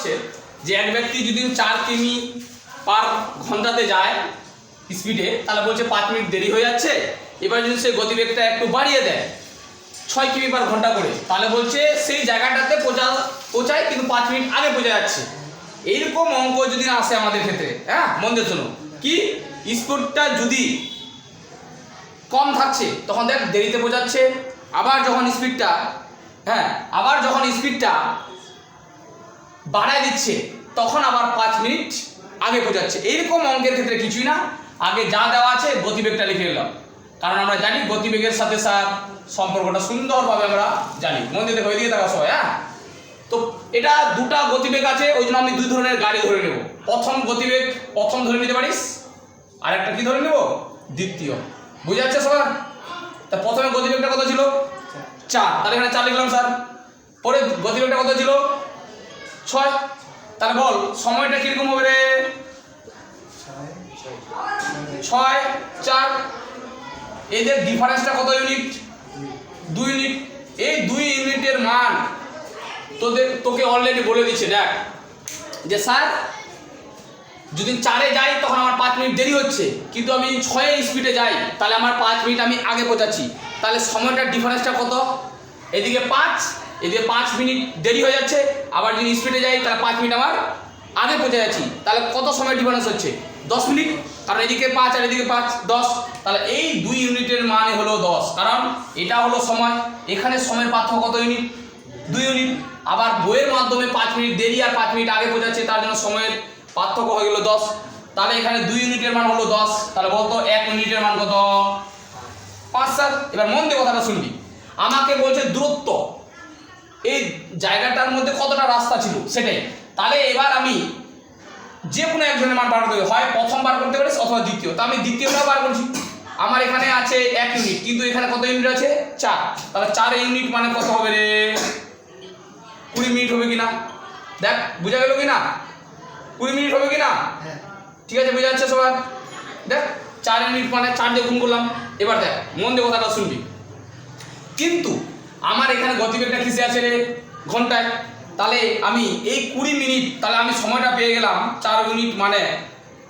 হচ্ছে যে এক ব্যক্তি যদি 4 কিমি পার ঘন্টাতে যায় স্পিডে, তাহলে বলছে 5 মিনিট দেরি হয়ে যাচ্ছে। এবার যদি সে গতিবেগটা একটু বাড়িয়ে দেয় 6 কিমি পার ঘন্টা করে, তাহলে বলছে সেই জায়গাটাতে পৌঁছায় কিন্তু 5 মিনিট আগে পৌঁছে যাচ্ছে। এইরকম অঙ্ক যদি না আসে আমাদের ক্ষেত্রে, হ্যাঁ মন দিয়ে শোনো, কি স্পিডটা যদি কম থাকছে তখন দেখ দেরিতে পৌঁছাচ্ছে, আবার যখন স্পিডটা বাড়ায় দিচ্ছে তখন আবার 5 মিনিট আগে পৌঁছাচ্ছে। এইরকম অঙ্কের ক্ষেত্রে কিছুই না, আগে যা দেওয়া আছে গতিবেগটা লিখে নিলাম, কারণ আমরা জানি গতিবেগের সাথে সম্পর্কটা সুন্দরভাবে আমরা জানি। মন দিয়ে দেখো, এদিকে থাকা সবাই। হ্যাঁ, তো এটা দুটা গতিবেগ আছে, ওই জন্য আমি 2 ধরনের গাড়ি ধরে নেব। প্রথম গতিবেগ প্রথম ধরে নিতে পারিস, আর একটা কি ধরে নেব, দ্বিতীয়। বুঝে যাচ্ছে সবার? তা প্রথমে গতিবেগটা কত ছিল? 4, তাহলে এখানে 4 লিখলাম স্যার। পরে গতিবেগটা কত ছিল? 6। তাহলে বল সময়টা কিরকম হবে রে? 6, 4, এদের ডিফারেন্সটা কত ইউনিট? 2 ইউনিট। এই 2 ইউনিটের মান তোকে অলরেডি বলে দিচ্ছে। দেখ যে স্যার যদি 4-এ যাই তখন আমার 5 মিনিট দেরি হচ্ছে, কিন্তু আমি 6-এ স্পিডে যাই তাহলে আমার 5 মিনিট আমি আগে পৌঁছাচ্ছি। তাহলে সময়টার ডিফারেন্সটা কত? এদিকে 5, এদিকে 5 মিনিট দেরি হয়ে যাচ্ছে। আবার যদি স্পিডে যাই তাহলে 5 মিনিট আমার আগে পৌঁছে যাচ্ছি। তাহলে কত সময় ডিফারেন্স হচ্ছে? 10 মিনিট, কারণ এদিকে 5 আর এদিকে 5, 10। তাহলে এই 2 ইউনিটের মানে হলো 10, কারণ এটা হলো সময়। এখানে সময়ের পার্থক্য কত ইউনিট? 2 ইউনিট। আবার বইয়ের মাধ্যমে 5 মিনিট দেরি আর 5 মিনিট আগে পৌঁছাচ্ছে, তার জন্য সময়ের পার্থক্য হয়ে গেল 10। তাহলে এখানে 2 ইউনিটের মান হলো 10। তাহলে বলতো 1 ইউনিটের মান কত? 5 স্যার। এবার মন দিয়ে কথাটা শুনবি। আমাকে বলছে দূরত্ব, এই জায়গাটার মধ্যে কতটা রাস্তা ছিল সেটাই। তাহলে এবার আমি যে কোনো একজনের মান বার করতে হবে, হয় প্রথম বার করতে পারিস অথবা দ্বিতীয়। তো আমি দ্বিতীয়টা বার করছি। আমার এখানে আছে 1 ইউনিট, কিন্তু এখানে কত ইউনিট আছে? 4। তাহলে 4 ইউনিট মানে কত হবে রে? 20 মিনিট হবে কিনা? দেখ বুঝা গেল কিনা? 20 মিনিট হবে কিনা? ঠিক আছে, বুঝা যাচ্ছে সবার? দেখ 4 ইউনিট মানে 4 দিয়ে গুণ করলাম। এবার দেখ মন দিয়ে কথাটা শুনবি। কিন্তু আমার এখানে গতিবেগটা কিসে আছে রে? ঘন্টায়। তাহলে আমি এই 20 মিনিট, তাহলে আমি সময়টা পেয়ে গেলাম 4 ইউনিট, মানে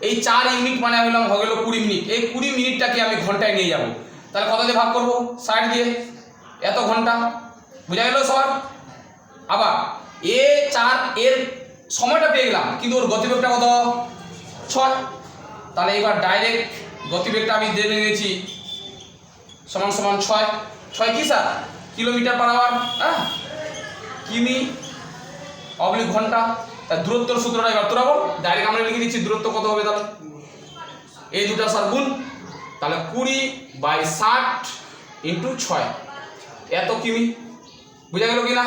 এই 4 ইউনিট মানে হয়ে গেল 20 মিনিট। এই 20 মিনিটটাকে আমি ঘন্টায় নিয়ে যাব। তাহলে কত দিয়ে ভাগ করব? 60 দিয়ে। এত ঘন্টা। বুঝা গেল সবার? আবার এর সময়টা পেয়ে গেলাম, কিন্তু ওর গতিবেগটা কত? 6। তাহলে এবার ডাইরেক্ট গতিবেগটা আমি দিয়ে নিয়েছি সমান 6। 6 কি স্যার? Kilometre per hour. হ্যাঁ, কিমি অবলিক ঘন্টা। তার দূরত্বের সূত্রটা এবার তোরা বল। ডাইরেক্ট আমরা লিখে দিচ্ছি দূরত্ব কত হবে। তাহলে এই দুটা স্যার গুণ, তাহলে 20/60 × 6, এত কিমি। বুঝা গেল কিনা?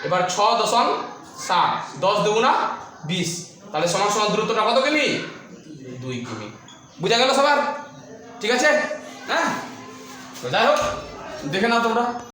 এবার 6.7, 10 দুগুণা 20, তাহলে সমান দূরত্বটা কত কিমি? 2 কিমি। বুঝা গেল সবার? ঠিক আছে? হ্যাঁ, যাই হোক দেখে নাও তোমরা।